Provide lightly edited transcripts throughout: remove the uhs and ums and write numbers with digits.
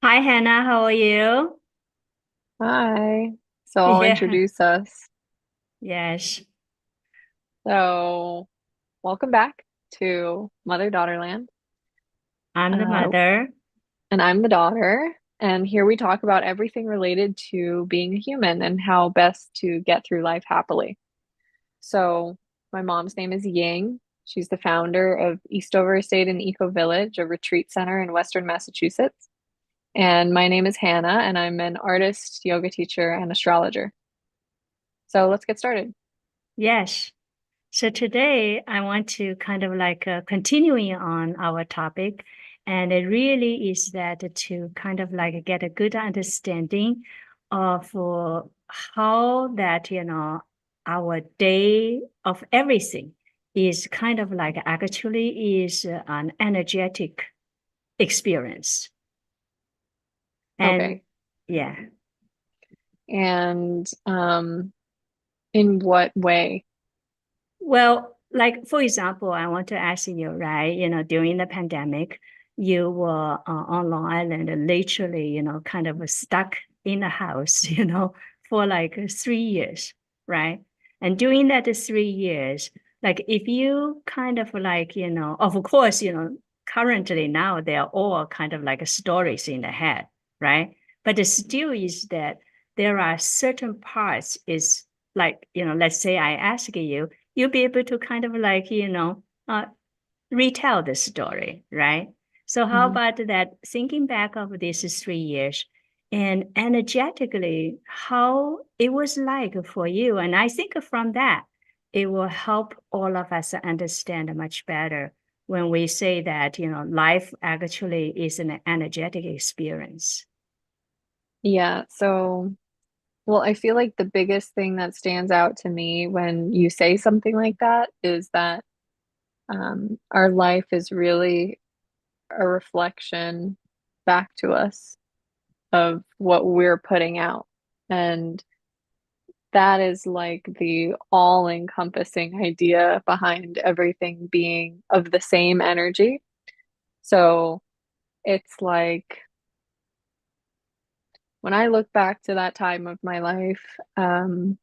Hi Hannah, how are you? Hi. So I'll Yeah, introduce us. yes, So welcome back to Mother-Daughter Land. I'm the Uh, mother. and I'm the daughter. And here we talk about everything related to being a human and how best to get through life happily. So my mom's name is Ying. She's the founder of Eastover Estate and Eco Village, a retreat center in Western Massachusetts. And my name is Hannah, and I'm an artist, yoga teacher, and astrologer. So let's get started. Yes. So today I want to kind of like continuing on our topic, and it really is that to kind of like get a good understanding of how that, our day of everything is kind of like actually is an energetic experience. And Okay. yeah. And in what way? Well, like for example, I want to ask you, right? During the pandemic, you were on Long Island, literally, kind of stuck in the house, for like 3 years, right? And during that 3 years, like if you kind of like, of course, currently now they're all kind of like stories in the head, right? But it still is that there are certain parts is like, let's say I ask you, you'll be able to kind of like, retell the story, right? So how Mhm. about that? Thinking back of these 3 years and energetically, how it was like for you. And I think from that, it will help all of us understand much better when we say that, life actually is an energetic experience. Yeah, so, well, I feel like the biggest thing that stands out to me when you say something like that is that our life is really a reflection back to us of what we're putting out. And that is like the all-encompassing idea behind everything being of the same energy. So it's like when I look back to that time of my life, I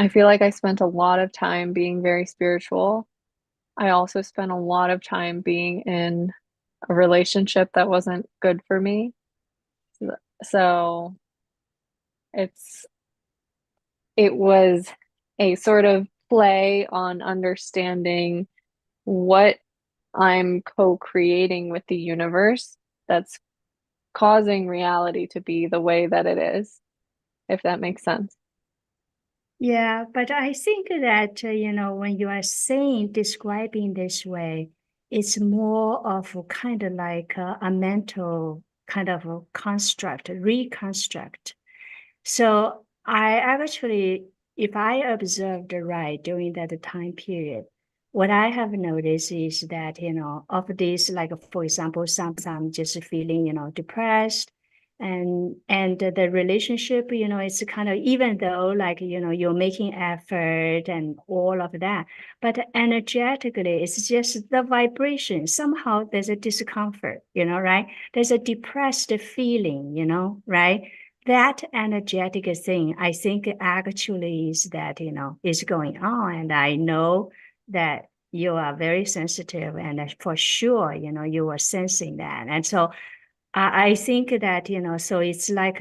feel like I spent a lot of time being very spiritual. I also spent a lot of time being in a relationship that wasn't good for me. So it's it was a sort of play on understanding what I'm co-creating with the universe that's causing reality to be the way that it is, if that makes sense. Yeah, but I think that, when you are saying, describing this way, it's more of a kind of like a mental kind of a construct, reconstruct. So I actually, if I observed right during that time period, what I have noticed is that, of this, like for example, sometimes I'm just feeling, depressed and the relationship, it's kind of even though like, you're making effort and all of that, but energetically, it's just the vibration. Somehow there's a discomfort, right? There's a depressed feeling, right? That energetic thing, I think actually is that, is going on. And I know that you are very sensitive and for sure, you are sensing that. And so I think that, so it's like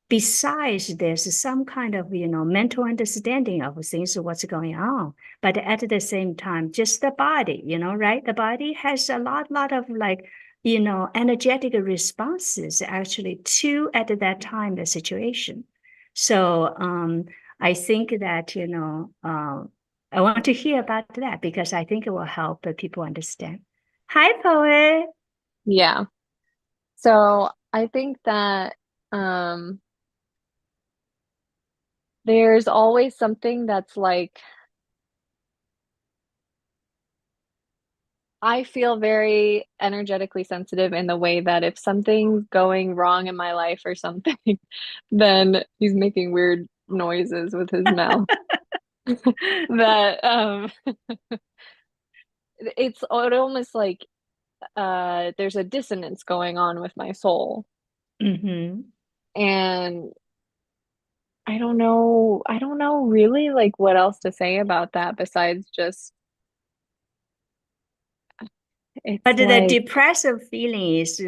besides there's some kind of, mental understanding of things, what's going on. But at the same time, just the body, right? The body has a lot of like, energetic responses actually to at that time the situation. So I think that, I want to hear about that because I think it will help people understand. Hi, poet. Yeah. So I think that um, there's always something that's like, I feel very energetically sensitive in the way that if something's going wrong in my life or something, then he's making weird noises with his mouth. That it's almost like there's a dissonance going on with my soul. Mm-hmm. And I don't know really like what else to say about that besides just But it's the like, depressive feeling is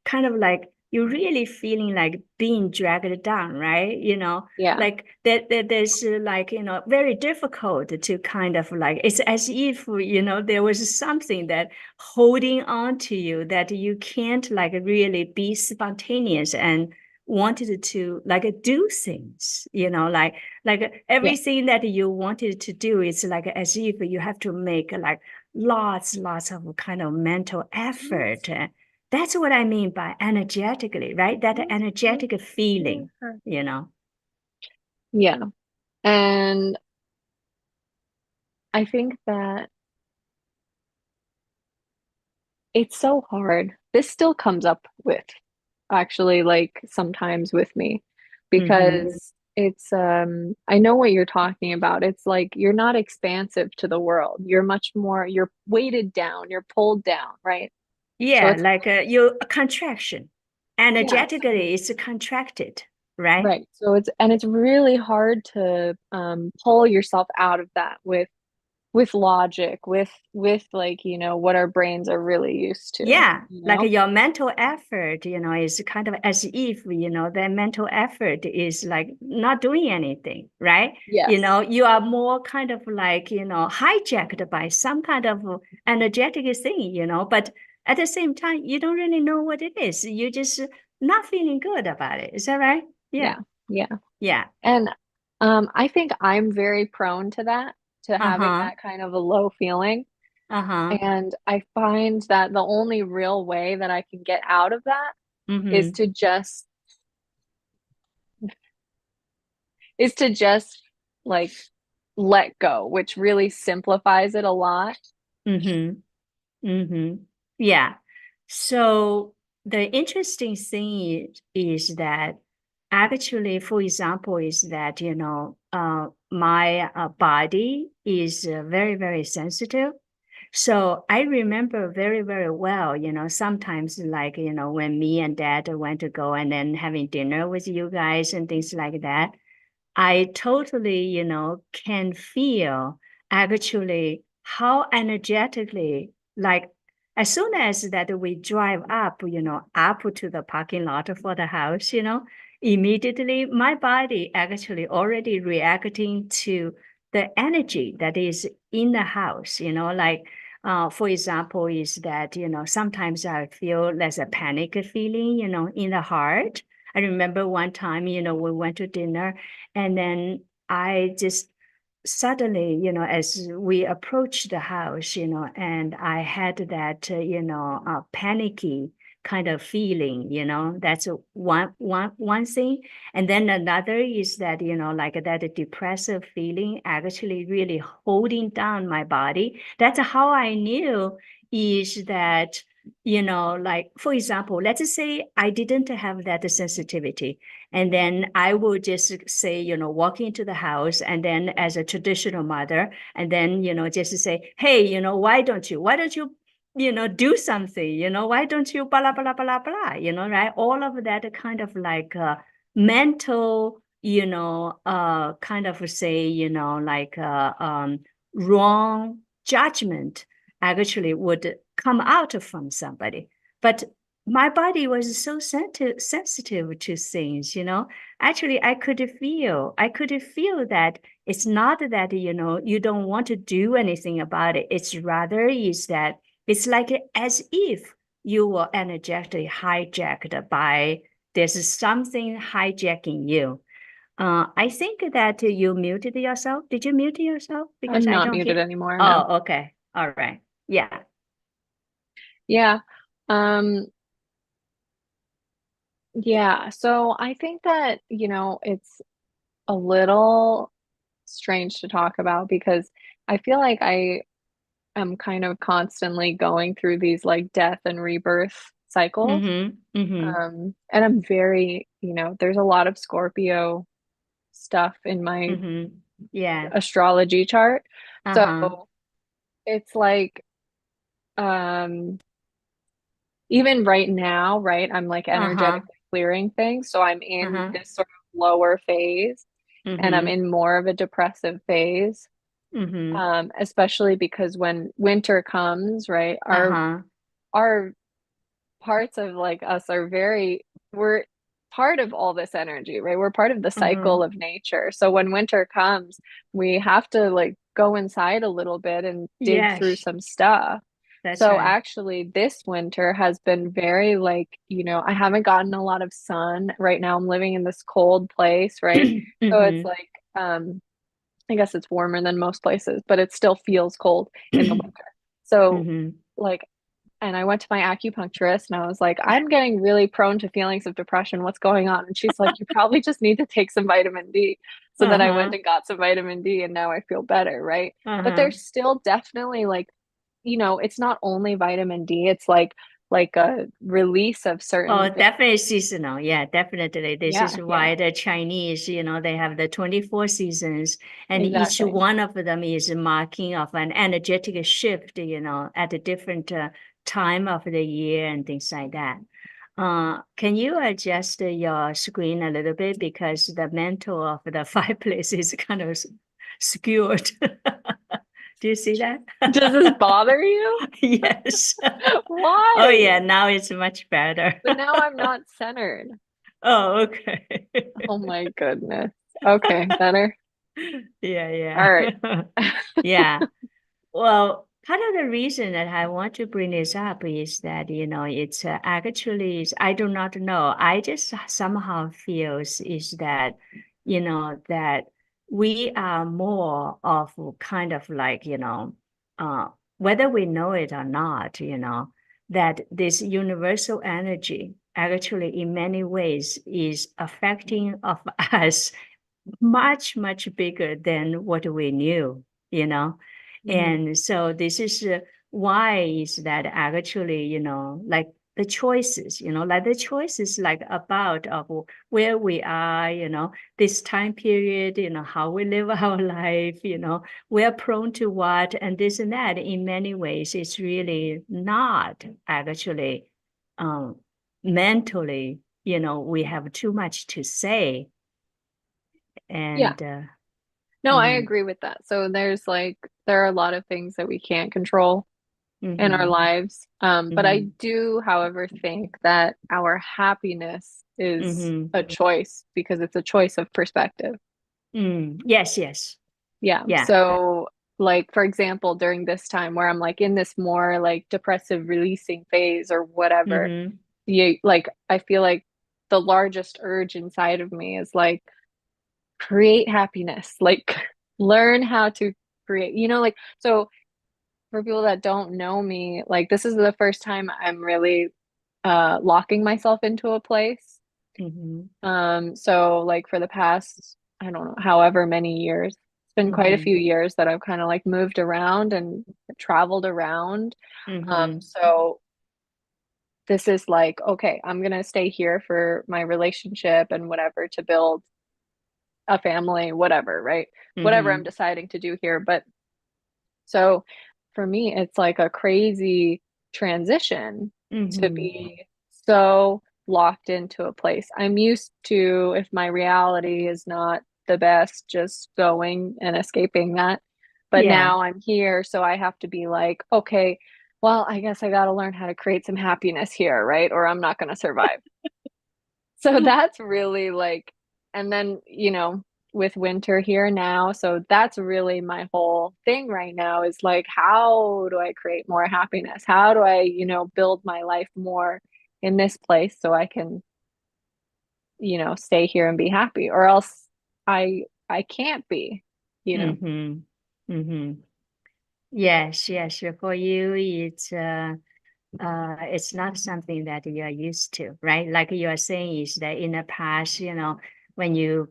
kind of like you're really feeling like being dragged down, right? yeah, Like that there's like, very difficult to kind of like, it's as if, there was something that holding on to you that you can't like really be spontaneous and wanted to like do things, like yeah, everything that you wanted to do is like as if you have to make like lots of kind of mental effort. That's what I mean by energetically, right? That energetic feeling, you know. yeah. And I think that it's so hard. This still comes up with actually like sometimes with me Mm-hmm. because it's I know what you're talking about. It's like you're not expansive to the world. You're much more you're weighted down, you're pulled down, right? So Yeah, it's like you a contraction. yeah, Energetically, it's contracted, right? right. So it's really hard to pull yourself out of that with logic, with like, you know, what our brains are really used to, Yeah, you like know? your mental effort, is kind of as if, the mental effort is like not doing anything, right? Yes. You are more kind of like, hijacked by some kind of energetic thing, but at the same time, you don't really know what it is. You're just not feeling good about it. Is that right? Yeah. Yeah. Yeah. Yeah. And I think I'm very prone to that, to having Uh-huh. that kind of a low feeling. Uh-huh. And I find that the only real way that I can get out of that is Mm-hmm. to just is to just like let go, which really simplifies it a lot. Mm-hmm. Mm-hmm. Yeah. So the interesting thing is that actually, for example, is that, my body is very, very sensitive. So I remember very, very well, sometimes like, when me and dad went to go and then having dinner with you guys and things like that. I totally, can feel actually how energetically, like as soon as that we drive up, up to the parking lot for the house, immediately my body actually already reacting to the energy that is in the house, like for example, is that, sometimes I feel there's a panic feeling, in the heart. I remember one time, we went to dinner and then I just suddenly, as we approached the house, and I had that, panicky kind of feeling, that's one thing. And then another is that, like that depressive feeling actually really holding down my body. That's how I knew is that, like, for example, let's say I didn't have that sensitivity. And then I will just say, walk into the house and then as a traditional mother, and then, just say, hey, why don't you, do something, why don't you blah, blah, blah, blah, right? All of that kind of like mental, kind of say, like wrong judgment actually would come out from somebody. But my body was so sensitive to things, actually I could feel that it's not that, you don't want to do anything about it. It's rather is that it's like as if you were energetically hijacked by there's something hijacking you. I think that you muted yourself. Did you mute yourself? Because I'm I not don't hear. muted anymore, no. Oh, okay. All right. Yeah. Yeah. Um, yeah. So I think that, you know, it's a little strange to talk about because I feel like I am kind of constantly going through these like death and rebirth cycles. Mm-hmm. Mm-hmm. And I'm very, you know, there's a lot of Scorpio stuff in my Mm-hmm. Yeah. astrology chart. Uh-huh. So it's like, um, even right now, right, I'm like Uh-huh. energetically clearing things. So I'm in Uh-huh. this sort of lower phase and I'm Mm-hmm. in more of a depressive phase. Mm-hmm. Especially because when winter comes, right, Uh-huh. our parts of like us are very, we're part of all this energy, right? We're part of the cycle Mm-hmm. of nature. So when winter comes, we have to like go inside a little bit and dig through Yes, some stuff. that's So right. actually this winter has been very like, I haven't gotten a lot of sun. Right now I'm living in this cold place, right? So it's Mm-hmm. like I guess it's warmer than most places, but it still feels cold in the winter. So Mm-hmm. like and I went to my acupuncturist and I was like, I'm getting really prone to feelings of depression. What's going on? And she's like, you probably just need to take some vitamin D. So then I went Uh-huh. and got some vitamin D and now I feel better, right? But Uh-huh. there's still definitely like, it's not only vitamin D, it's like a release of Oh, certain things. definitely seasonal. Yeah, definitely. This is Yeah, yeah, why the Chinese, they have the 24 seasons, and each exactly. one of them is marking of an energetic shift, at a different time of the year and things like that. Can you adjust your screen a little bit because the mantle of the fireplace is kind of skewed? Do you see that? Does this bother you? Yes. Oh yeah, Why? now it's much better. But now I'm not centered. Oh, okay. Oh my goodness. Okay, better. Yeah, All right. yeah. Yeah. Well, part of the reason that I want to bring this up is that, it's actually, I do not know. I just somehow feels is that, that we are more of kind of like, uh, whether we know it or not, that this universal energy actually in many ways is affecting of us much, much bigger than what we knew, you know. Mhm. And so this is why is that actually, like the choices, like the choices like about of where we are, this time period, how we live our life, we're prone to what and this and that in many ways it's really not actually um, mentally, we have too much to say Yeah. and No, I mhm, agree with that. So there are a lot of things that we can't control in our mhm, lives. But I mhm, do, however, think that our happiness is mhm, a choice because it's a choice of perspective. yes, yes, Yeah. yeah, So like for example, during this time where I'm like in this more like depressive releasing phase or whatever, mhm, I feel like the largest urge inside of me is like create happiness, like learn how to create, like so for people that don't know me, like this is the first time I'm really locking myself into a place. mhm, So like for the past, I don't know, however many years, it's been quite a mhm, few years that I've kind of like moved around and traveled around. mhm, So this is like, okay, I'm gonna stay here for my relationship and whatever to build a family, whatever, right? Whatever I'm mhm, deciding to do here. But so for me, it's like a crazy transition to mhm, be so locked into a place. I'm used to, if my reality is not the best, just going and escaping that. But yeah, now I'm here, so I have to be like, okay, well, I guess I got to learn how to create some happiness here, right? Or I'm not going to survive. So that's really like, and then, with winter here now, so that's really my whole thing right now is like, how do I create more happiness? How do I, build my life more in this place so I can, stay here and be happy, or else I can't be. mhm, mhm. Yes, yes. For you, it's not something that you are used to, right? Like you are saying, is that in the past, when you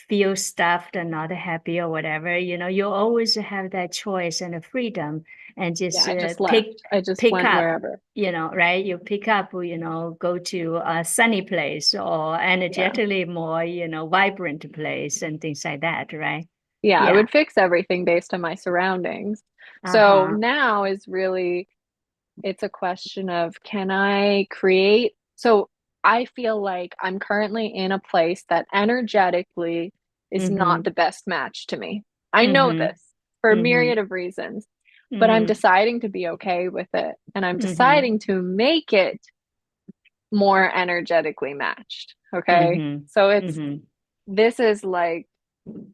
feel stuffed and not happy or whatever, you always have that choice and the freedom and Yeah, just I just pick left. I just pick went up, wherever. right? You pick up, go to a sunny place or Yeah. energetically more, vibrant place and things like that, right? Yeah, I Yeah. would fix everything based on my surroundings. So Uh-huh. now is really it's a question of, can I create? So I feel like I'm currently in a place that energetically is not Mm-hmm. the best match to me. I know Mm-hmm. this for a Mm-hmm. myriad of reasons, but I'm Mm-hmm. deciding to be okay with it. And I'm Mm-hmm. deciding to make it more energetically matched. Okay. Mm-hmm. So Mm-hmm. this is like,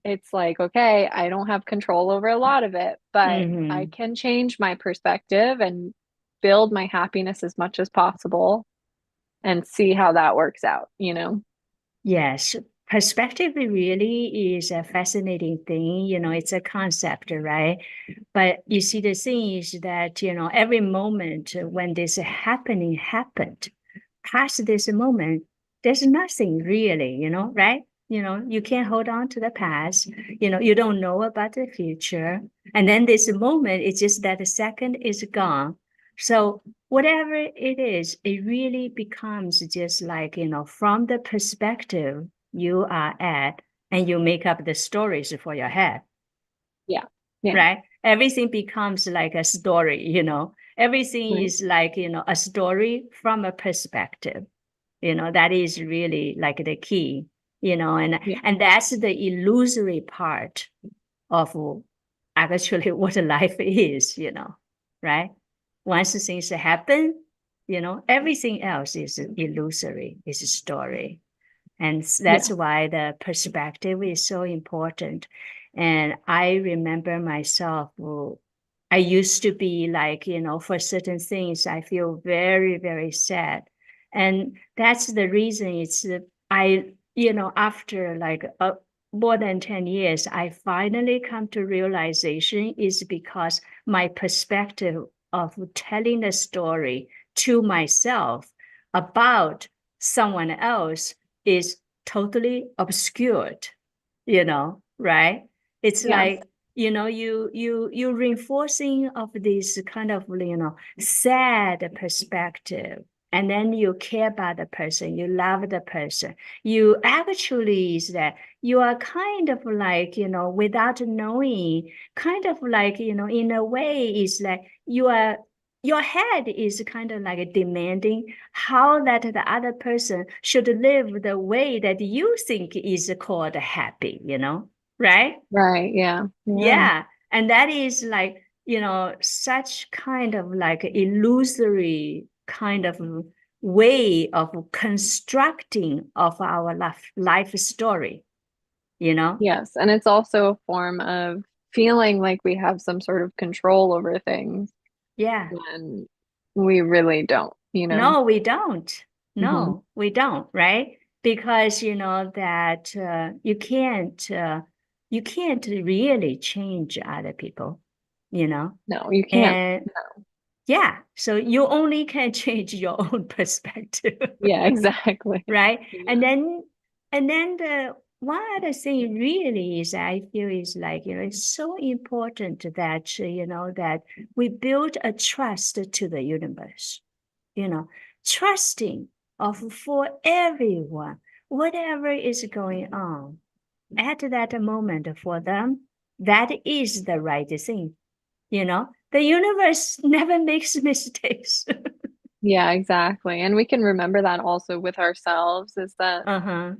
it's like, okay, I don't have control over a lot of it, but I Mm-hmm. can change my perspective and build my happiness as much as possible and see how that works out, you know? Yes, perspective really is a fascinating thing. It's a concept, right? But you see, the thing is that, every moment when this happening happened, past this moment, there's nothing really, right? You can't hold on to the past. You don't know about the future. And then this moment, it's just that the second is gone. So whatever it is, it really becomes just like, from the perspective you are at, and you make up the stories for your head, Yeah. Yeah. right? Everything becomes like a story, everything Right. is like, a story from a perspective. That is really like the key, and Yeah. and that's the illusory part of actually what life is, right? Once things happen, everything else is illusory, is a story. And that's Yeah. why the perspective is so important. And I remember myself, I used to be like, for certain things, I feel very, very sad. And that's the reason after like more than 10 years, I finally come to realization is because my perspective of telling a story to myself about someone else is totally obscured, right? It's Yes. like, you reinforcing of this kind of, sad perspective. And then you care about the person, you love the person. You actually is that you are kind of like, without knowing, kind of like, in a way, is like your head is kind of like demanding how that the other person should live the way that you think is called happy, right? Right. Yeah. Yeah. Yeah. And that is like, such kind of like illusory kind of way of constructing of our life story, you know? Yes. And it's also a form of feeling like we have some sort of control over things Yeah. when we really don't, you know? No, we don't. Hmm. No, we don't, right? Because that you can't really change other people, you know. No, you can't. And yeah, so you only can change your own perspective, Yeah, exactly. right? And Yeah. then the one other thing really is I feel is like, it's so important that that we build a trust to the universe, you know, trusting of for everyone, whatever is going on at that moment for them, that is the right thing. The universe never makes mistakes. Yeah, exactly. And we can remember that also with ourselves is that, Uh-huh.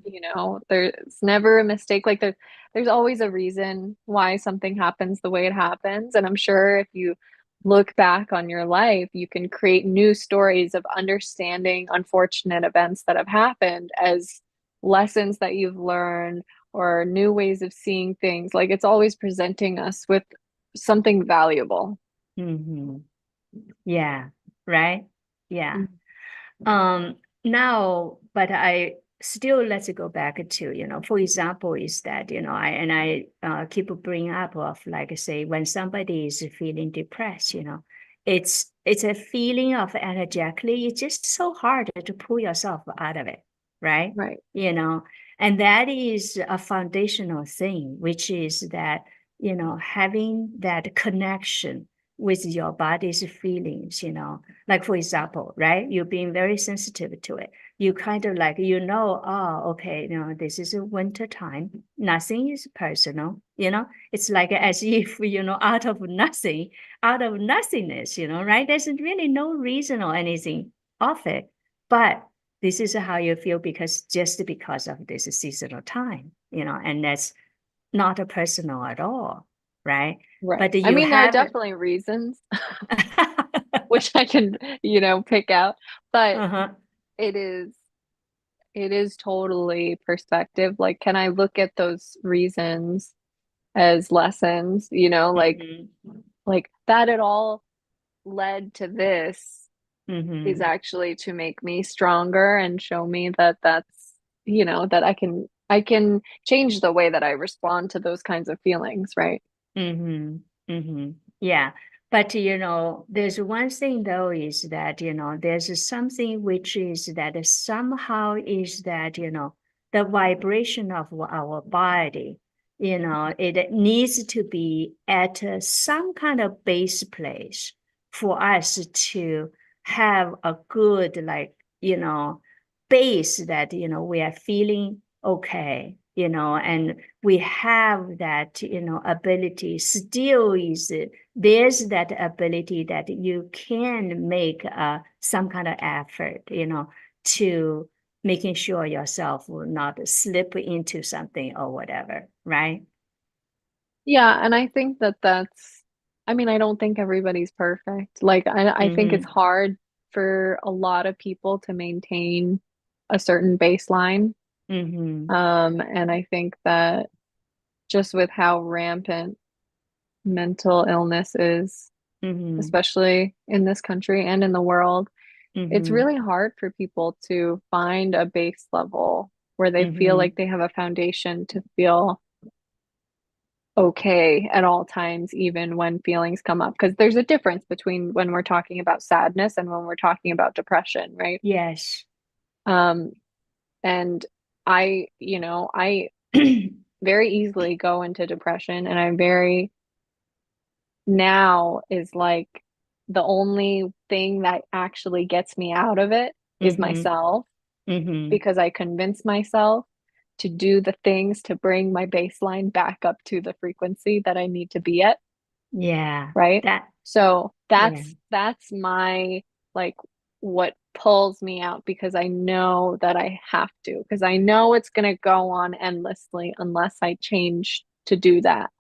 there's never a mistake. Like there's always a reason why something happens the way it happens. And I'm sure if you look back on your life, you can create new stories of understanding unfortunate events that have happened as lessons that you've learned or new ways of seeing things. Like it's always presenting us with something valuable. Mm-hmm. Yeah. Right. Yeah. Mhm. Now, but I still, let's go back to, for example, is that, I keep bringing up of like, say, when somebody is feeling depressed, it's a feeling of energetically, it's just so hard to pull yourself out of it, right? Right. You know, and that is a foundational thing, which is that, having that connection with your body's feelings, like for example, right? You're being very sensitive to it. You kind of like, oh, okay, this is a winter time. Nothing is personal, It's like as if, out of nothing, out of nothingness, right? There's really no reason or anything of it. But this is how you feel just because of this seasonal time, and that's not a personal at all, right? Right. But I you mean, there are have definitely reasons which I can, pick out, but uh-huh. it is it is totally perspective. Like, can I look at those reasons as lessons, Mm-hmm. like that it all led to this is Mm-hmm. actually to make me stronger and show me that that I can change the way that I respond to those kinds of feelings, right? Mm-hmm. Mm-hmm. Yeah. But there's one thing though is that, there's something which is that somehow is that, the vibration of our body, it needs to be at some kind of base place for us to have a good, like, base that, we are feeling okay, and we have that ability still is there's that ability that you can make some kind of effort to making sure yourself will not slip into something or whatever, right? Yeah, and I think I mean, I don't think everybody's perfect. Like, I think it's Mm-hmm. hard for a lot of people to maintain a certain baseline. Mm-hmm. And I think that just with how rampant mental illness is, Mm-hmm. especially in this country and in the world, it's Mm-hmm. really hard for people to find a base level where they feel Mm-hmm. like they have a foundation to feel okay at all times, even when feelings come up. Because there's a difference between when we're talking about sadness and when we're talking about depression, right? Yes. Um, and I very easily go into depression, and I'm very now is like the only thing that actually gets me out of it is Mm-hmm. myself, Mm-hmm. because I convince myself to do the things to bring my baseline back up to the frequency that I need to be at, Yeah. right? That, So yeah. that's my, like, what pulls me out, because I know that I have to, because I know it's going to go on endlessly unless I change to do that,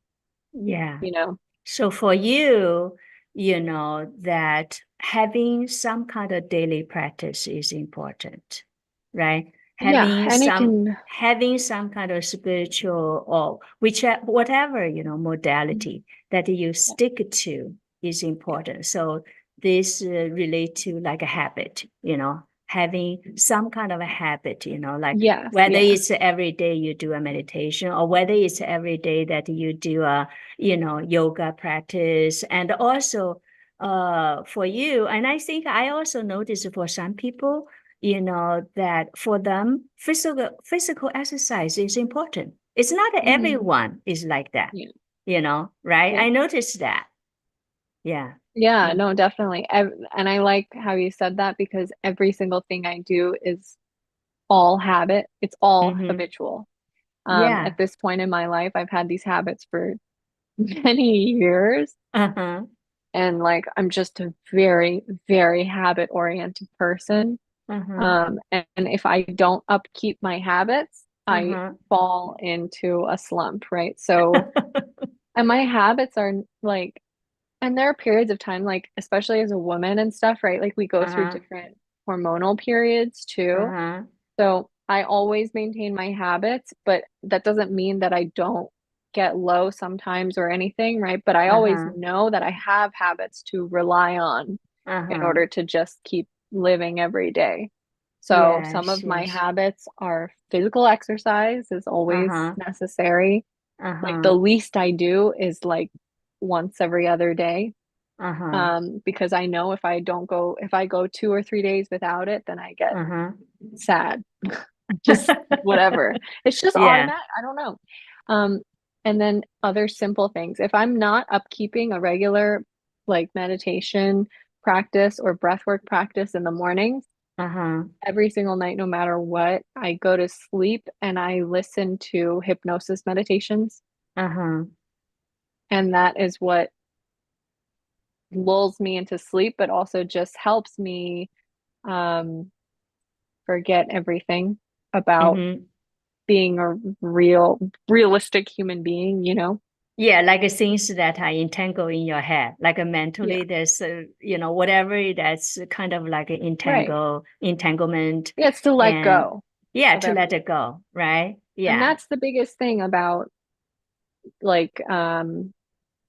Yeah. you know? So for you, that having some kind of daily practice is important, right? Yeah, Having and it some can, having some kind of spiritual or whatever, modality that you yeah, stick to is yeah. important. So this relate to like a habit, having some kind of a habit, like Yes, whether yeah. it's every day you do a meditation or whether it's every day that you do a yoga practice. And also for you, and I think I also noticed for some people, that for them, physical exercise is important. It's not Hmm. everyone is like that, Yeah, right? yeah. I noticed that. Yeah. Yeah, Mm. no, definitely. And I like how you said that, because every single thing I do is all habit. It's all Mm-hmm. habitual. Yeah. At this point in my life, I've had these habits for many years, Uh-huh. and like I'm just a very, very habit oriented person. Uh-huh. And if I don't upkeep my habits, I Uh-huh. fall into a slump, right? So, and my habits are like, and there are periods of time, like especially as a woman and stuff, right? Like we go through Uh-huh. different hormonal periods too. Uh-huh. So I always maintain my habits, but that doesn't mean that I don't get low sometimes or anything, right? But I always Uh-huh. know that I have habits to rely on in Uh-huh. order to just keep living every day. So some Yes, of my yes. habits are physical exercise is always Uh-huh. necessary. Like the Uh-huh. least I do is like once every other day. Uh-huh. Because I know if I go 2 or 3 days without it, then I get Uh-huh. sad. Just whatever. It's just Yeah. automatic. I don't know. Um, and then other simple things. If I'm not upkeeping a regular like meditation practice or breathwork practice in the mornings. Uh-huh. Every single night, no matter what, I go to sleep and I listen to hypnosis meditations. Uh-huh. And that is what lulls me into sleep, but also just helps me um, forget everything about Mm-hmm. being a realistic human being, you know? Yeah, like things that are entangled in your head, like Yeah, mentally, there's whatever that's kind of like an right. entanglement, Yeah, it's to let and go yeah, of to let everything. it go, right? And Yeah. that's the biggest thing about like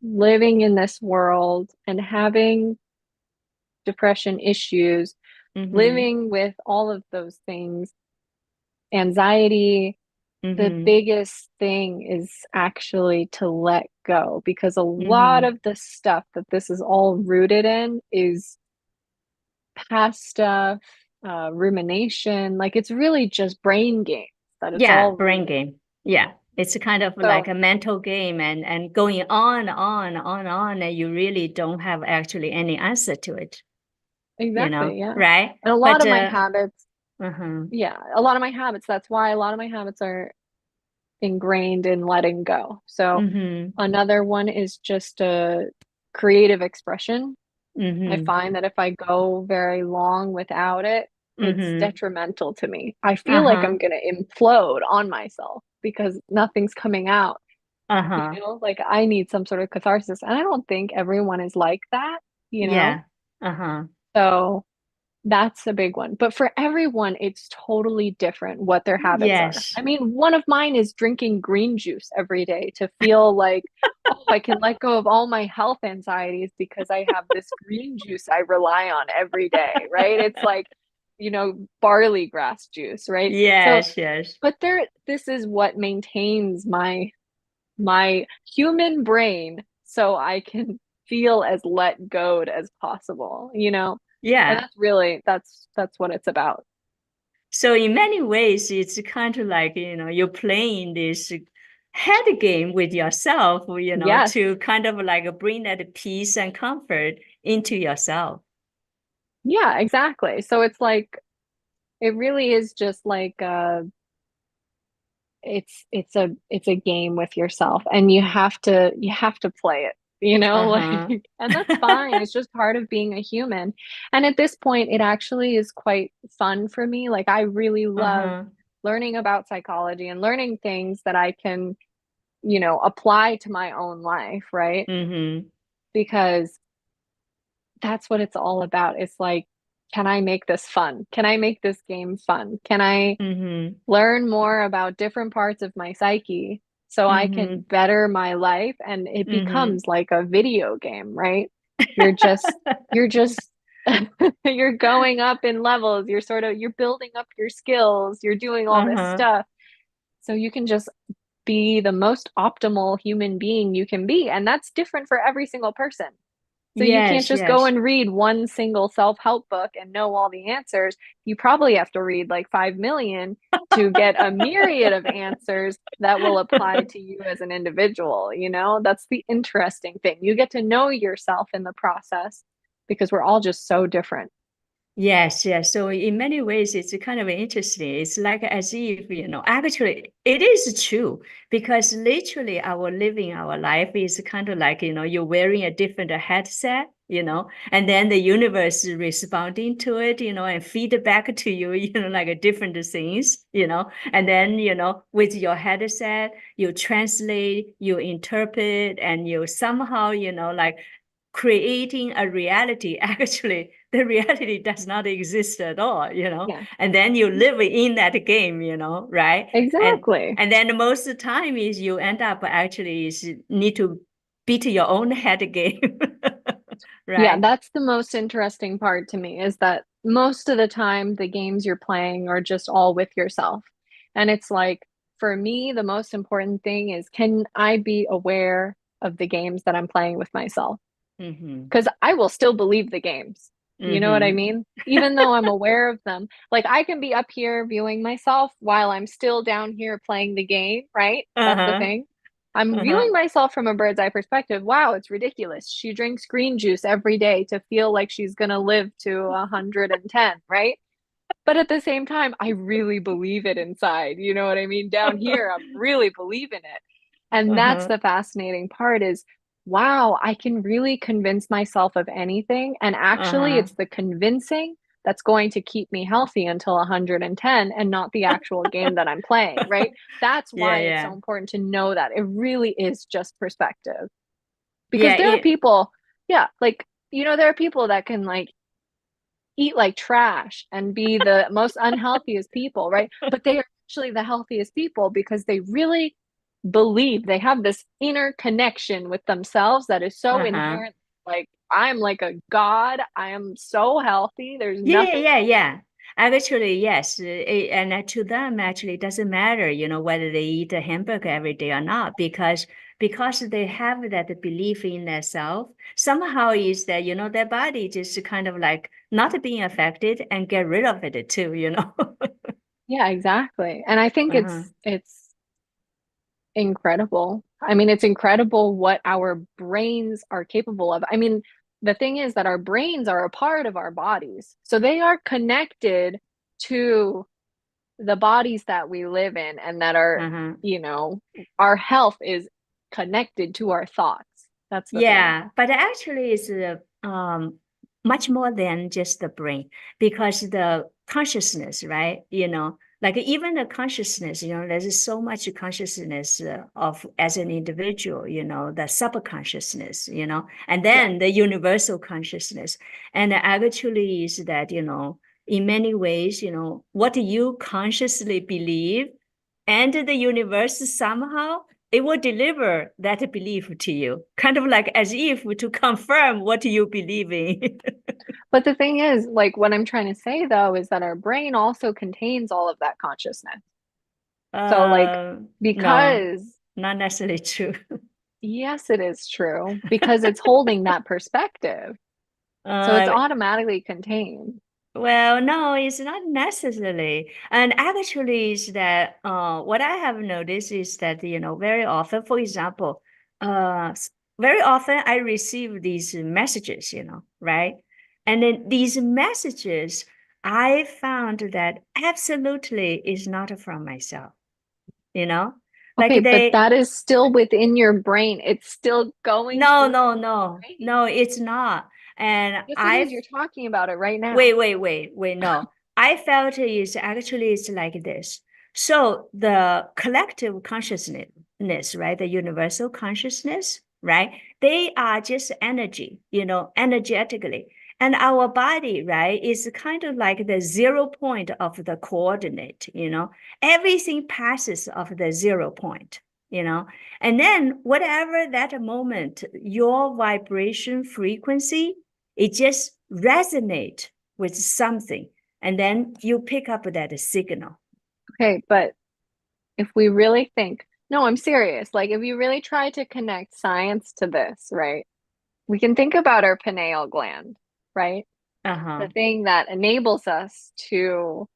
living in this world and having depression issues, Mm-hmm. living with all of those things, anxiety. The Mm-hmm. biggest thing is actually to let go because a lot Mm-hmm. of the stuff that this is all rooted in is past stuff, rumination. Like it's really just brain games that it's Yeah, all brain rooted. game. Yeah. It's kind of like So a mental game, and going on, and you really don't have actually any answer to it, exactly, yeah. right? And a lot But of my habits, uh-huh. yeah, a lot of my habits, that's why a lot of my habits are ingrained in letting go. So Mm-hmm. another one is just a creative expression. I Mm-hmm. find that if I go very long without it, it's Mm-hmm. detrimental to me. I feel like Uh-huh. I'm going to implode on myself because nothing's coming out. Uh-huh. Like I need some sort of catharsis. And I don't think everyone is like that, you know? Yeah. Uh-huh. So that's a big one. But for everyone, it's totally different what their habits are. Yes. I mean, one of mine is drinking green juice every day to feel like, oh, I can let go of all my health anxieties because I have this green juice I rely on every day, right? It's like, barley grass juice, right? So, Yes, yes. but this is what maintains my human brain so I can feel as let go as possible. And Yeah. that's what it's about. So in many ways, it's kind of like, you're playing this head game with yourself, Yes. to kind of like bring that peace and comfort into yourself. Yeah, exactly. So it's like it really is just like it's a game with yourself and you have to play it, Uh-huh. like and that's fine. It's just part of being a human. And at this point it actually is quite fun for me. Like I really love Uh-huh. learning about psychology and learning things that I can, apply to my own life, right? Mm-hmm. Because that's what it's all about. It's like, can I make this fun? Can I make this game fun? Can I Mm-hmm. learn more about different parts of my psyche so I can Mm-hmm. better my life? And it Mm-hmm. becomes like a video game, right? You're just you're going up in levels. You're building up your skills. You're doing all this Uh-huh. stuff. So you can just be the most optimal human being you can be. And that's different for every single person. So you can't Yes, just go yes. and read one single self-help book and know all the answers. You probably have to read like 5 million to get a myriad of answers that will apply to you as an individual. That's the interesting thing. You get to know yourself in the process because we're all just so different. Yes, yes. So in many ways, it's kind of interesting. It's like as if, actually it is true because literally our living our life is kind of like, you're wearing a different headset, and then the universe is responding to it, and feed back to you, like different things, and then, with your headset, you translate, you interpret, and you somehow, like creating a reality. Actually the reality does not exist at all, Yeah, and then you live in that game, right? and exactly. and then most of the time is you end up actually is need to beat your own head game. Yeah, Right. that's the most interesting part to me is that most of the time the games you're playing are just all with yourself. And it's like, for me, the most important thing is can I be aware of the games that I'm playing with myself? Mm-hmm. Because I will still believe the games. You know what I Mm-hmm. mean? Even though I'm aware of them. Like I can be up here viewing myself while I'm still down here playing the game, right? That's the Uh-huh. thing. I'm Uh-huh. viewing myself from a bird's eye perspective. Wow, it's ridiculous. She drinks green juice every day to feel like she's going to live to 110, right? But at the same time, I really believe it inside. You know what I mean? Down here, I'm really believing it. And that's Uh-huh. the fascinating part is, wow, I can really convince myself of anything. And actually, Uh-huh. it's the convincing that's going to keep me healthy until 110 and not the actual game that I'm playing, right? That's Yeah, why it's so yeah. important to know that it really is just perspective. Because Yeah, there are it people, yeah, like, there are people that can like eat like trash and be the most unhealthiest people, right? But they are actually the healthiest people because they really believe they have this inner connection with themselves that is so uh-huh. inherent. Like, I'm like a god. I am so healthy. There's Yeah, nothing. yeah, yeah. Actually, yes. And to them, actually, it doesn't matter, whether they eat a hamburger every day or not, because they have that belief in themselves. Somehow is that, their body just kind of like not being affected and get rid of it too. Yeah, exactly. And I think Uh-huh. it's incredible. I mean, it's incredible what our brains are capable of. I mean, the thing is that our brains are a part of our bodies. So they are connected to the bodies that we live in and that are, Uh-huh. you know, our health is connected to our thoughts. That's the thing. Yeah, but actually it's much more than just the brain because the consciousness, right? Like even the consciousness, there's so much consciousness of as an individual, the subconsciousness, and Yeah. then the universal consciousness. And actually is that, in many ways, what you consciously believe and the universe somehow it will deliver that belief to you, kind of like as if to confirm what you believe in. But the thing is, like what I'm trying to say though, is that our brain also contains all of that consciousness. So like uh, no, because not necessarily true. yes, it is true because it's holding that perspective. So it's Uh, automatically contained. Well, no, it's not necessarily. And actually, is that what I have noticed is that, very often, for example, very often I receive these messages, right? And then these messages, I found that absolutely is not from myself, you know? Like Okay, but they, that is still within your brain. It's still going no, through no, your no, brain. no, it's not. And Yes, it is. I You're talking about it right now. wait. No, I felt is actually it's like this. So the collective consciousness, right? The universal consciousness, right? They are just energy, energetically. And our body, right, is kind of like the 0 point of the coordinate, everything passes of the 0 point, and then whatever that moment, your vibration frequency, it just resonate with something, and then you pick up that signal. Okay, but if we really think, no, I'm serious. Like, if you really try to connect science to this, right? We can think about our pineal gland, right? The Uh-huh. thing that enables us to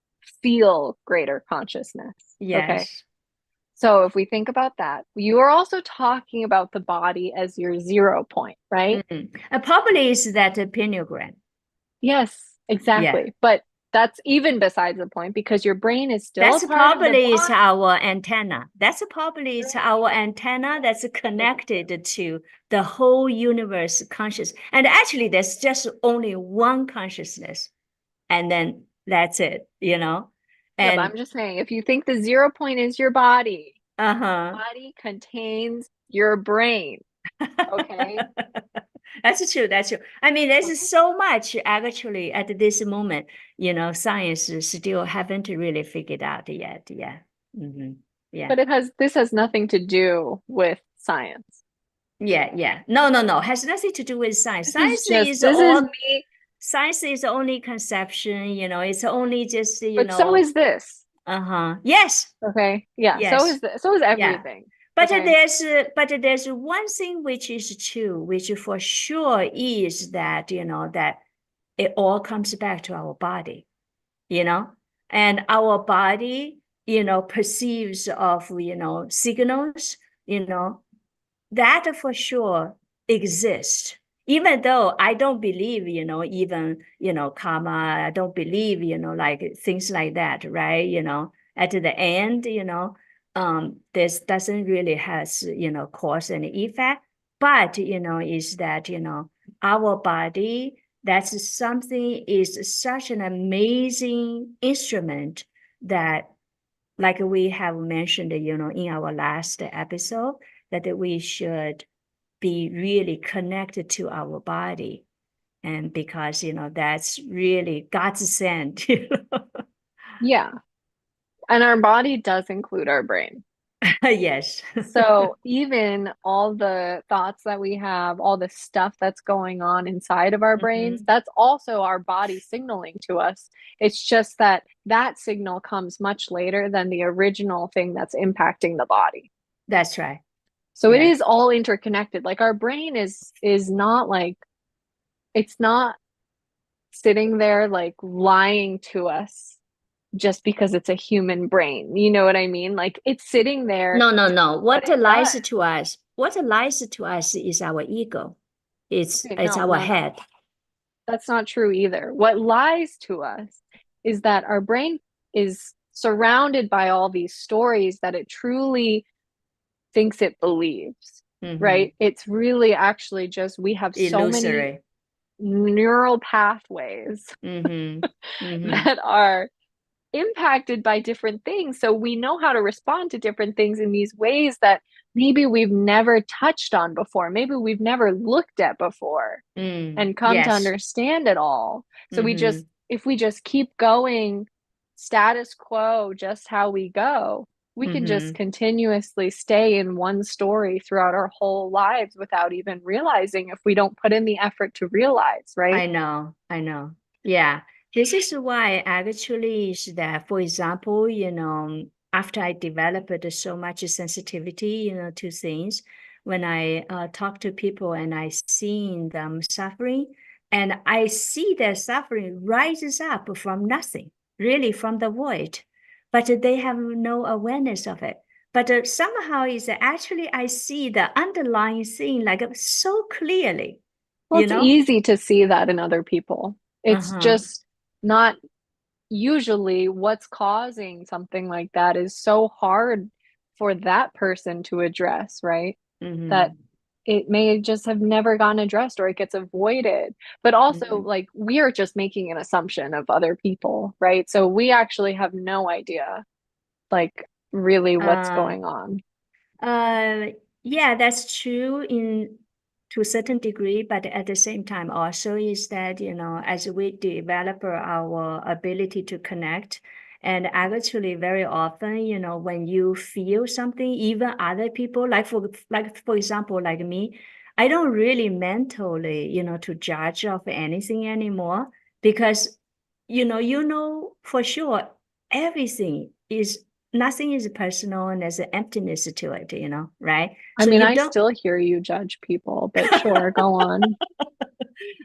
feel greater consciousness. Okay. Yes. So if we think about that, you are also talking about the body as your 0 point, right? Probably is that a pineal gland. Yes, Yeah. exactly. But that's even besides the point because your brain is still a That's part of the probably is body. our antenna. That's probably is Right. our antenna that's Okay. connected to the whole universe conscious. And actually, there's just only one consciousness, and then that's it. Yeah, but And I'm just saying, if you think the 0 point is your body, the uh-huh. body contains your brain. Okay. That's true. That's true. I mean, there's Okay. so much actually at this moment, science still haven't really figured out yet. Yeah. Hmm. Yeah. But this has nothing to do with science. Yeah. Yeah. No, no, no. Has nothing to do with science. This is me, Science is only conception, it's only just, but so is this. uh-huh. Yes. Okay. Yeah, Yes. so is Yeah. everything. But Okay. there's one thing which is true, which for sure is that, that it all comes back to our body, you know, and our body, perceives of, signals, that for sure exists. Even though I don't believe, even, karma, I don't believe, like things like that, right? At the end, this doesn't really has, cause and effect. But, is that, our body, that's something is such an amazing instrument that, like we have mentioned, in our last episode, that we should be really connected to our body. And because, that's really God's sent. Yeah. And our body does include our brain. Yes. So even all the thoughts that we have, all the stuff that's going on inside of our brains, Mhm. that's also our body signaling to us. It's just that that signal comes much later than the original thing that's impacting the body. That's right. So it Yeah. is all interconnected. Like our brain is not like it's not sitting there like lying to us just because it's a human brain. You know what I mean? Like it's sitting there No, no, doing no. what it does. What lies to us is our ego. Okay, It's no, our no, no. head. That's not true either. What lies to us is that our brain is surrounded by all these stories that it truly thinks it believes, Hmm. right? It's really actually just we have so many Illusory. neural pathways Hmm. Hmm. that are impacted by different things. So we know how to respond to different things in these ways that maybe we've never touched on before, maybe we've never looked at before Mm. and come to Yes. understand it all. So we just, Hmm. if we just keep going status quo, just how we go, we can just Hmm. continuously stay in one story throughout our whole lives without even realizing if we don't put in the effort to realize, right? I know, I know. Yeah. This is why actually is that, for example, after I developed so much sensitivity, to things, when I talk to people and I see them suffering, and I see their suffering rises up from nothing, really from the void, but they have no awareness of it. But somehow is actually I see the underlying thing like so Well, clearly, you it's know? easy to see that in other people. It's Uh-huh. just not usually what's causing something like that is so hard for that person to address, right? That Mm-hmm. it may just have never gotten addressed or it gets avoided. But also, Mm-hmm. like, we are just making an assumption of other people, right? So we actually have no idea, like, really what's Uh, going on. uh, yeah, that's true in to a certain degree, but at the same time also is that, as we develop our ability to connect, and actually very often, when you feel something, even other people, like for example, like me, I don't really mentally, to judge of anything anymore because for sure everything is nothing is personal and there's an emptiness to it, right? I So mean, you I don't. still hear you judge people, but sure, go on.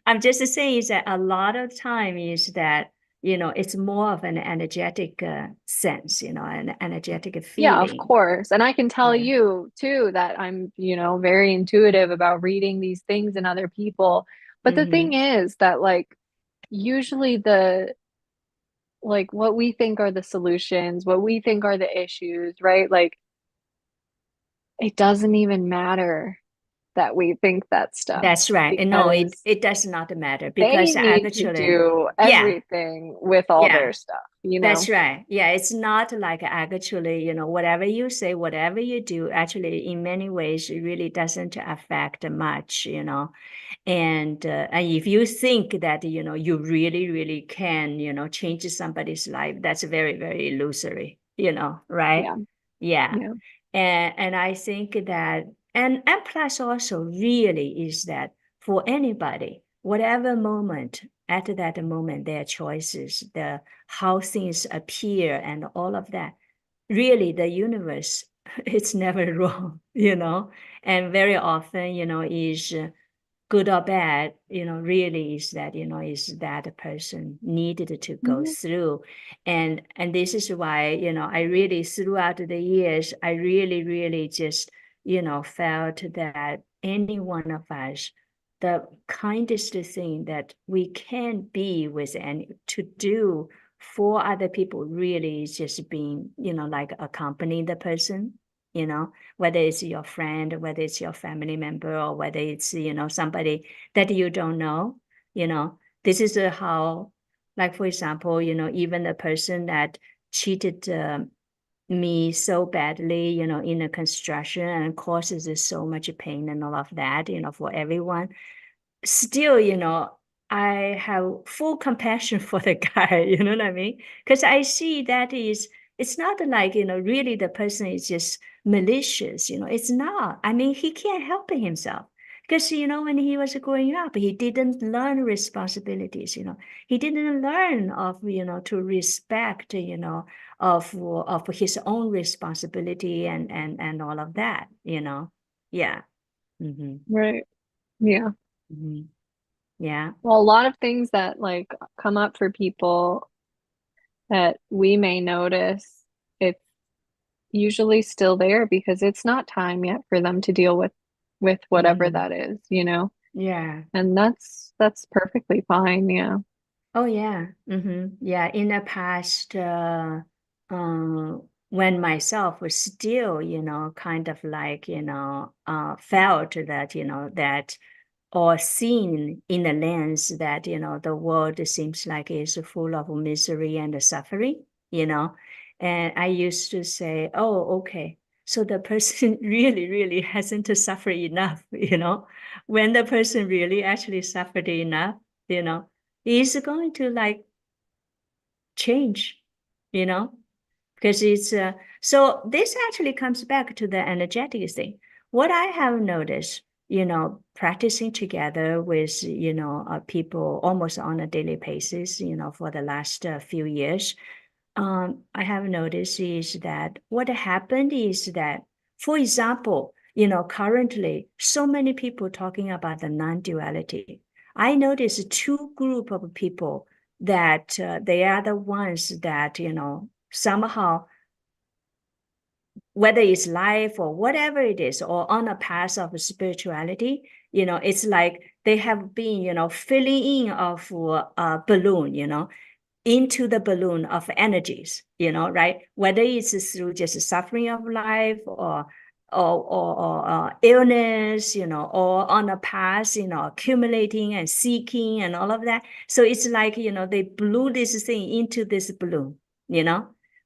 I'm just saying is that a lot of time is that, it's more of an energetic sense, an energetic Yeah, of feeling. course. And I can tell Yeah. you too that I'm, very intuitive about reading these things in other people. But the thing Mm-hmm. is that like usually the like what we think are the solutions, what we think are the issues, right? Like it doesn't even matter that we think that stuff That's right. And no, it, because it does not matter they because need to actually, do yeah, everything with all yeah. their stuff, you That's know? right. Yeah, it's not like actually, whatever you say, whatever you do, actually, in many ways, it really doesn't affect much, and if you think that, you really, really can, change somebody's life, that's very, very illusory, right? Yeah, Yeah. yeah. And I think that, and plus also really is that for anybody, whatever moment, at that moment, their choices, the how things appear and all of that, really the universe, it's never wrong, and very often, is good or bad, really is that, is that a person needed to go Mhm. through. And this is why, I really, throughout the years, I really, really just, felt that any one of us, the kindest thing that we can be with and to do for other people really is just being, like accompanying the person, whether it's your friend, whether it's your family member, or whether it's, somebody that you don't know, this is how, like, for example, even the person that cheated me so badly, in the construction and causes so much pain and all of that, for everyone. Still, I have full compassion for the guy, you know what I mean? Because I see that it's not like, really the person is just malicious, it's not. I mean, he can't help it himself. Because, when he was growing up, he didn't learn responsibilities, he didn't learn of, to respect, of his own responsibility and all of that, Yeah. Mm-hmm. Right. Yeah. Mm-hmm. Yeah. Well, a lot of things that like come up for people that we may notice, it's usually still there because it's not time yet for them to deal with whatever Mm-hmm. that is, you know? Yeah. And that's perfectly fine, yeah. Oh, yeah. Mm-hmm. Yeah. In the past, uh, when myself was still, kind of like, felt that, that or seen in the lens that, the world seems like is full of misery and suffering, And I used to say, oh, okay. So the person really, really hasn't suffered enough, When the person really actually suffered enough, is going to like change, you know, because it's so this actually comes back to the energetic thing. What I have noticed, practicing together with, people almost on a daily basis, for the last few years, I have noticed is that what happened is that, for example, currently so many people talking about the non-duality. I noticed two group of people that they are the ones that, somehow, whether it's life or whatever it is, or on a path of spirituality, it's like they have been, filling in of a balloon, into the balloon of energies, right? Whether it's through just suffering of life or illness, or on a path, accumulating and seeking and all of that. So it's like, they blew this thing into this balloon,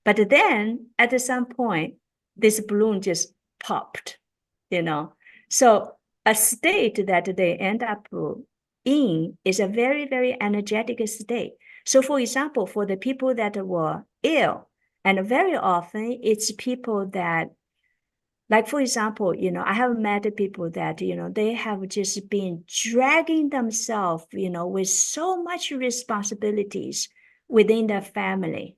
But then at some point, this balloon just popped, So a state that they end up in is a very, very energetic state. So, for example, for the people that were ill, and very often it's people that, like, for example, I have met people that, they have just been dragging themselves, with so much responsibilities within the family,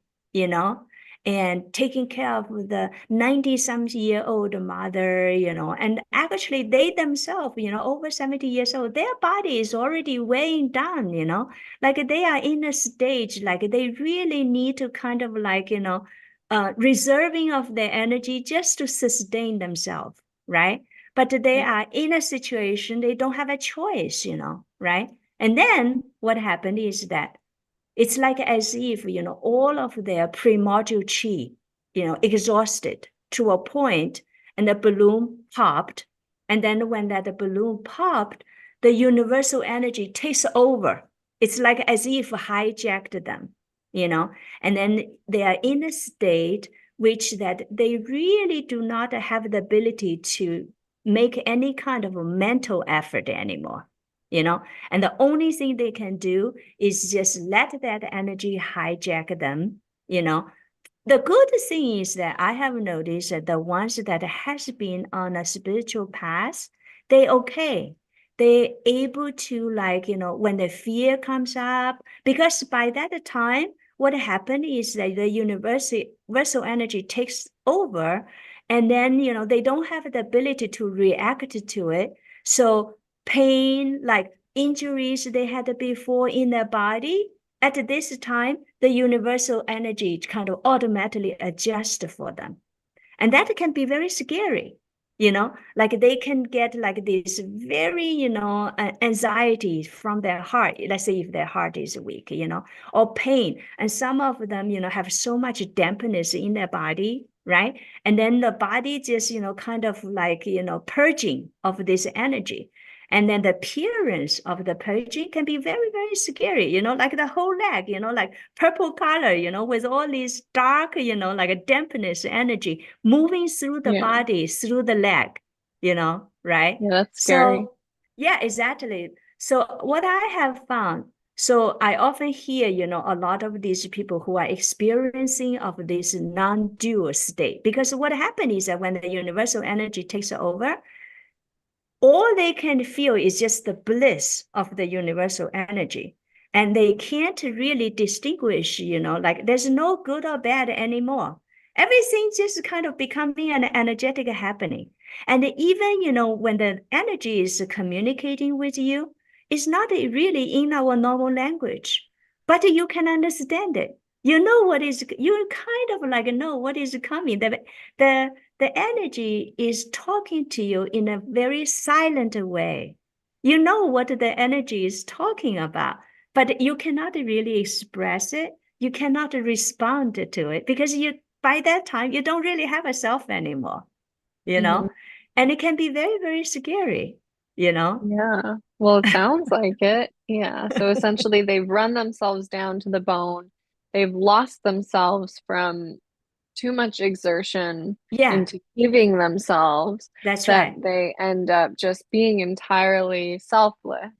and taking care of the 90-some-year-old mother, and actually they themselves, over 70 years old, their body is already weighing down, like they are in a stage, like they really need to kind of like, reserving of their energy just to sustain themselves, right? But they are in a situation, they don't have a choice, right? And then what happened is that it's like as if, all of their primordial chi, exhausted to a point, and the balloon popped. And then when that balloon popped, the universal energy takes over. It's like as if hijacked them, and then they are in a state which that they really do not have the ability to make any kind of a mental effort anymore, and the only thing they can do is just let that energy hijack them, The good thing is that I have noticed that the ones that has been on a spiritual path, they okay. They able to, like, when the fear comes up, because by that time, what happened is that the universal energy takes over, and then, they don't have the ability to react to it. So pain, like injuries they had before in their body, at this time, the universal energy kind of automatically adjusts for them. And that can be very scary, like they can get like this very, anxiety from their heart. Let's say if their heart is weak, or pain. And some of them, have so much dampness in their body, right? And then the body just, kind of like, purging of this energy. And then the appearance of the purging can be very, very scary, like the whole leg, like purple color, with all these dark, like a dampness energy moving through the Yeah. body, through the leg, right? Yeah, that's scary. So, yeah, exactly. So, what I have found, so I often hear, a lot of these people who are experiencing of this non-dual state, because what happens is that when the universal energy takes over, all they can feel is just the bliss of the universal energy. And they can't really distinguish, like there's no good or bad anymore. Everything just kind of becoming an energetic happening. And even, when the energy is communicating with you, it's not really in our normal language, but you can understand it. You kind of like know what is coming. The the energy is talking to you in a very silent way. You know what the energy is talking about, but you cannot really express it. You cannot respond to it because by that time you don't really have a self anymore, you Hmm. know? And it can be very, very scary, you know? Yeah. Well, it sounds like it. Yeah. So essentially, they've run themselves down to the bone. They've lost themselves from too much exertion Yeah, into giving themselves that's that right. they end up just being entirely selfless.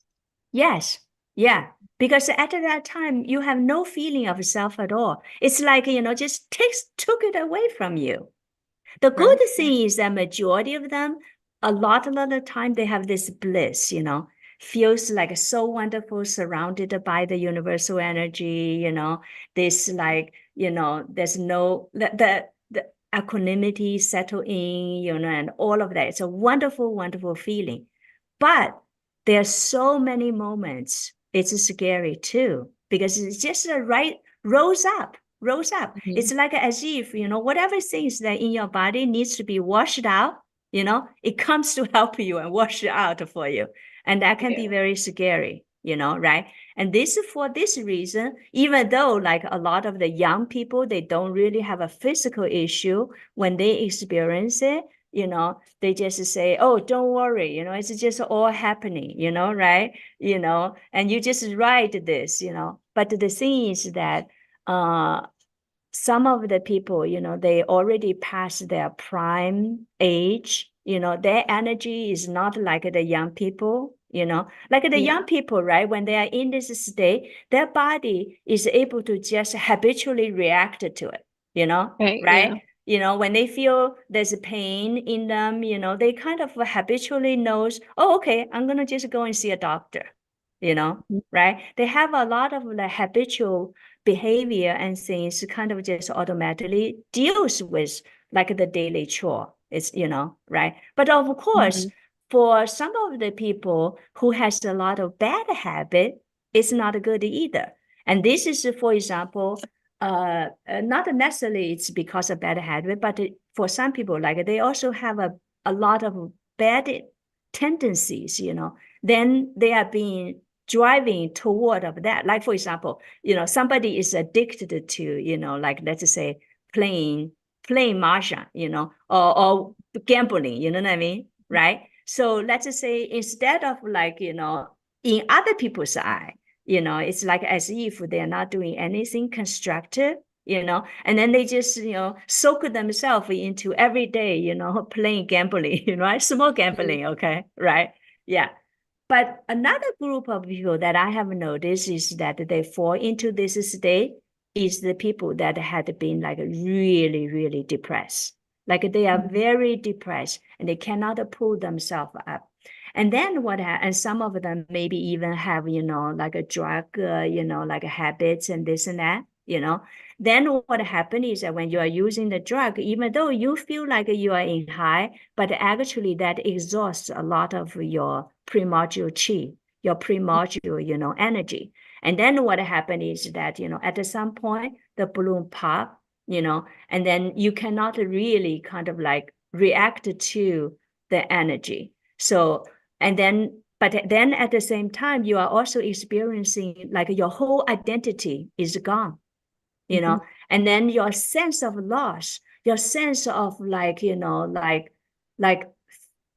Yes. Yeah. Because at that time, you have no feeling of self at all. It's like, just took it away from you. The good Right. thing is that majority of them, a lot of the time, they have this bliss, feels like so wonderful, surrounded by the universal energy, this like, there's no, the equanimity settle in, and all of that. It's a wonderful, wonderful feeling. But there's so many moments, it's scary too, because it's just right, rose up. Mhm. It's like as if, whatever things that in your body needs to be washed out, it comes to help you and wash it out for you. And that can be Yeah. very scary, right? And this for this reason, even though like a lot of the young people, they don't really have a physical issue when they experience it, they just say, oh, don't worry, it's just all happening, right? And you just write this, but the thing is that uh some of the people, they already passed their prime age, their energy is not like the young people, like the Yeah. young people, right? When they are in this state, their body is able to just habitually react to it, Right. right? Yeah. When they feel there's pain in them, they kind of habitually knows, oh, okay, I'm going to just go and see a doctor, Mhm. right? They have a lot of the habitual behavior and things kind of just automatically deals with like the daily chore. It's, right? But of course, Mhm. for some of the people who has a lot of bad habit, it's not good either. And this is, for example, not necessarily it's because of bad habit, but for some people, like they also have a lot of bad tendencies, then they are being driving toward of that. Like for example, somebody is addicted to, like let's say playing mahjong, or gambling, you know what I mean? Right? So let's just say instead of like, in other people's eye, it's like as if they're not doing anything constructive, and then they just, soak themselves into every day, playing gambling, right? Small Mhm. gambling, okay, right? Yeah. But another group of people that I have noticed is that they fall into this state is the people that had been like really, really depressed. Like they are Mhm. very depressed and they cannot pull themselves up. And then and some of them maybe even have, like a drug, like habits and this and that, Then what happens is that when you are using the drug, even though you feel like you are in high, but actually that exhausts a lot of your primordial chi, your primordial, energy. And then what happens is that, at some point the balloon pop, and then you cannot really kind of like react to the energy. So, and then, but then at the same time, you are also experiencing like your whole identity is gone, you Hmm. know, and then your sense of loss, your sense of like, like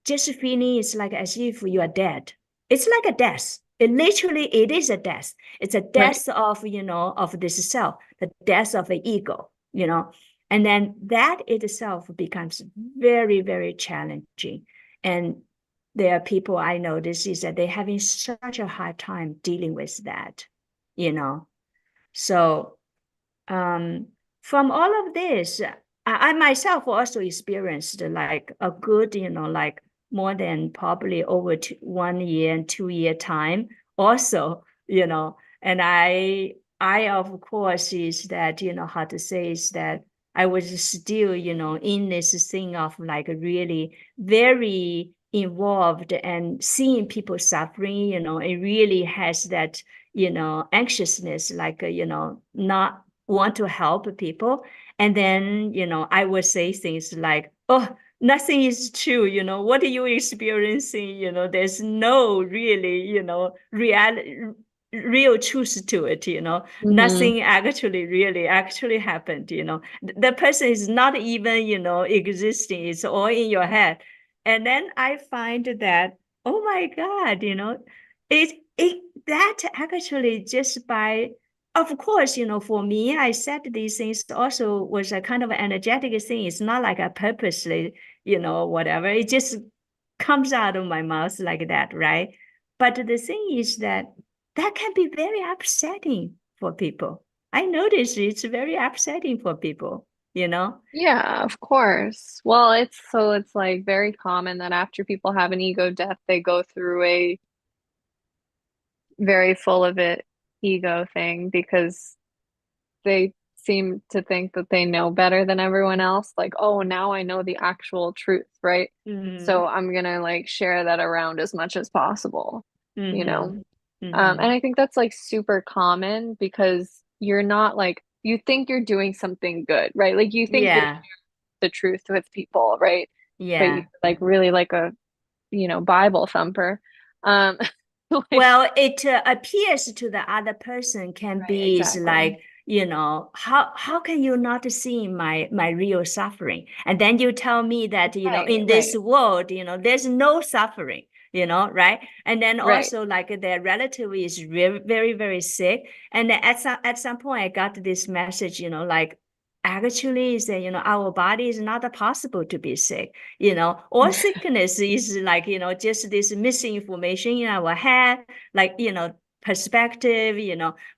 just feeling is like as if you are dead. It's like a death. It is a death. It's a Right. death of, of this self, the death of the ego. And then that itself becomes very, very challenging. And there are people I notice is that they're having such a hard time dealing with that, you know. So um, from all of this, I myself also experienced like a good, like more than probably over 1 year and 2 year time also, and I of course is that, how to say is that I was still, in this thing of like really very involved and seeing people suffering, it really has that, anxiousness, like, not want to help people. And then, I would say things like, oh, nothing is true. What are you experiencing? There's no really, real truth to it. Hmm. Nothing actually really actually happened. The person is not even, existing. It's all in your head. And then I find that, oh my God, it that actually just by of course, for me, I said these things also was a kind of energetic thing. It's not like I purposely, whatever. It just comes out of my mouth like that, right? But the thing is that that can be very upsetting for people. I notice it's very upsetting for people. Yeah, of course. Well, it's like very common that after people have an ego death, they go through a very full of it ego thing because they seem to think that they know better than everyone else. Like, oh, now I know the actual truth, right? So Mm-hmm. I'm gonna like share that around as much as possible, you know? Mm-hmm. Mm-hmm. And I think that's like super common because you're not like, you think you're doing something good, right? Like you think you're Yeah. the truth with people, right? But you're Yeah. like really like a, Bible thumper. Um, like, Well, it appears to the other person can right, be is exactly. like, how can you not see my real suffering? And then you tell me that, Right, in this right, world, there's no suffering, right? And then right. also like their relative is very, very, very sick. And then at some point I got this message, like actually is that, our body is not possible to be sick. All sickness is like, just this missing information in our head, like, perspective,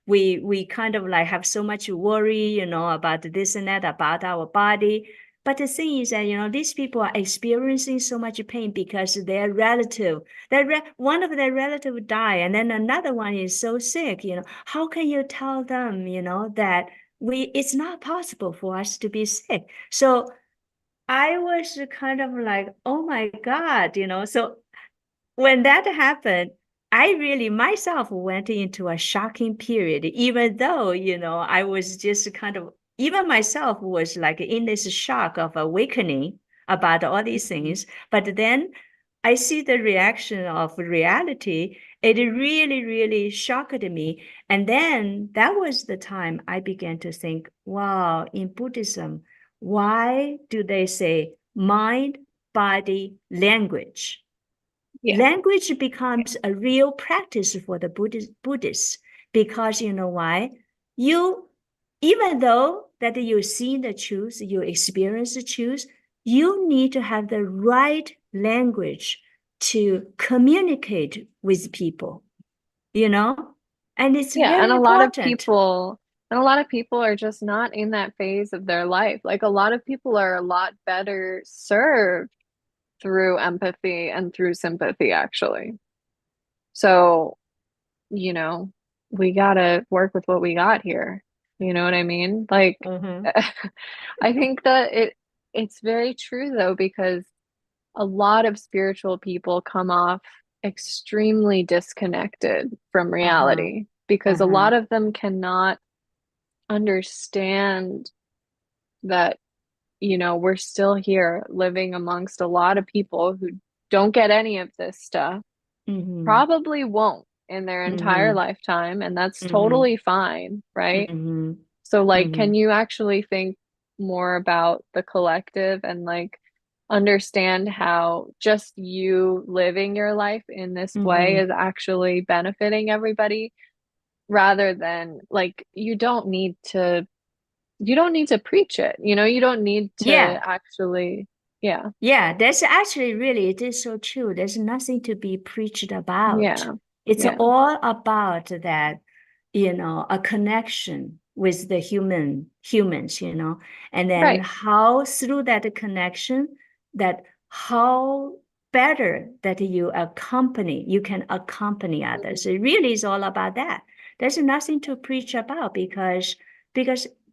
we kind of like have so much worry, about this and that, about our body. But the thing is that, these people are experiencing so much pain because their relative, one of their relative died, and then another one is so sick, how can you tell them, that it's not possible for us to be sick? So I was kind of like, oh my God, So when that happened, I really myself went into a shocking period, even though, I was just kind of, even myself was like in this shock of awakening about all these Mhm. things. But then I see the reaction of reality. It really, really shocked me. And then that was the time I began to think, wow, in Buddhism, why do they say mind, body, language? Yeah. Language becomes a real practice for the Buddhists because you know why? You, even though that you see the truth, you experience the truth, you need to have the right language to communicate with people, you know? And it's Yeah, very important. and a lot of people are just not in that phase of their life. Like a lot of people are a lot better served through empathy and through sympathy, actually. So, you know, we gotta work with what we got here. You know what I mean? Like, Mhm. I think that it's very true though, because a lot of spiritual people come off extremely disconnected from Uh-huh. reality because a Uh-huh. lot of them cannot understand that, we're still here living amongst a lot of people who don't get any of this stuff Mm-hmm. probably won't in their entire Mm-hmm. lifetime, and that's Mm-hmm. totally fine, right? Mm-hmm. So, like, Mm-hmm. can you actually think more about the collective and like understand how just you living your life in this way Mm-hmm. is actually benefiting everybody rather than like you don't need to preach it. You know, you don't need to Yeah. actually, yeah, Yeah, that's actually really, it is so true. There's nothing to be preached about. yeah, It's yeah, all about that, a connection with the humans, and then right. how through that connection, that how better that you can accompany others. Mhm. It really is all about that. There's nothing to preach about because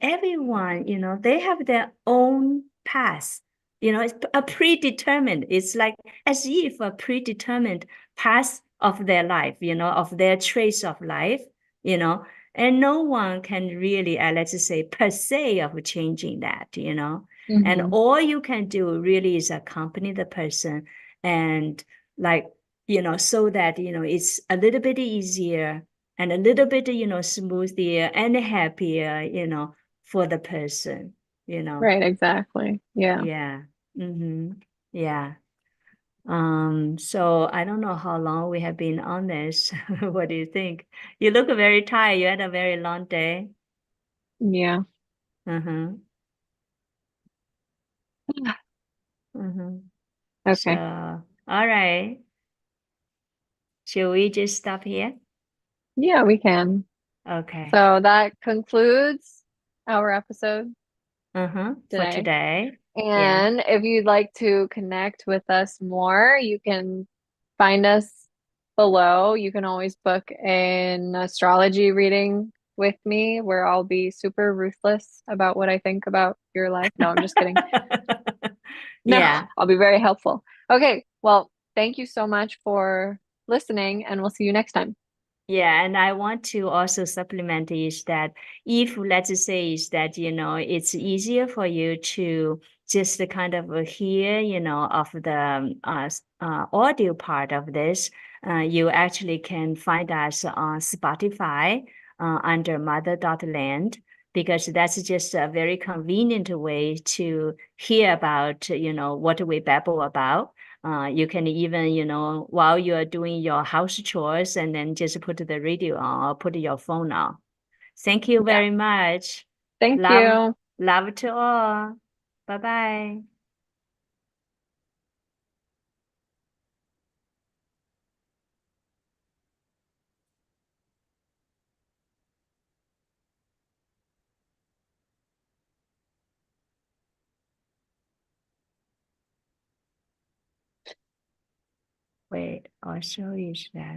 everyone, they have their own path. It's a predetermined. It's like as if a predetermined path of their life, of their trace of life, you know, and no one can really, let's say, per se of changing that. And Hmm. all you can do really is accompany the person and like, so that, it's a little bit easier and a little bit, smoother and happier, for the person, you know. Right, exactly. Yeah. Yeah. Mm-hmm. Yeah. So I don't know how long we have been on this. What do you think? You look very tired. You had a very long day. Yeah. Uh-huh. Mm-hmm. So, Okay. all right. Should we just stop here? Yeah, we can. Okay. So that concludes our episode Uh-huh. For today. today. Yeah. And if you'd like to connect with us more, you can find us below. You can always book an astrology reading with me where I'll be super ruthless about what I think about your life. No, I'm just kidding. No, Yeah. I'll be very helpful. Okay, well, thank you so much for listening, and we'll see you next time. Yeah, and I want to also supplement is that if let's say is that it's easier for you to just kind of hear of the audio part of this, you actually can find us on Spotify under mother.land because that's just a very convenient way to hear about what we babble about. You can even, while you are doing your house chores and then just put the radio on or put your phone on. Thank you Yeah, very much. thank Love, you. love to all. Bye bye. Wait, also is that.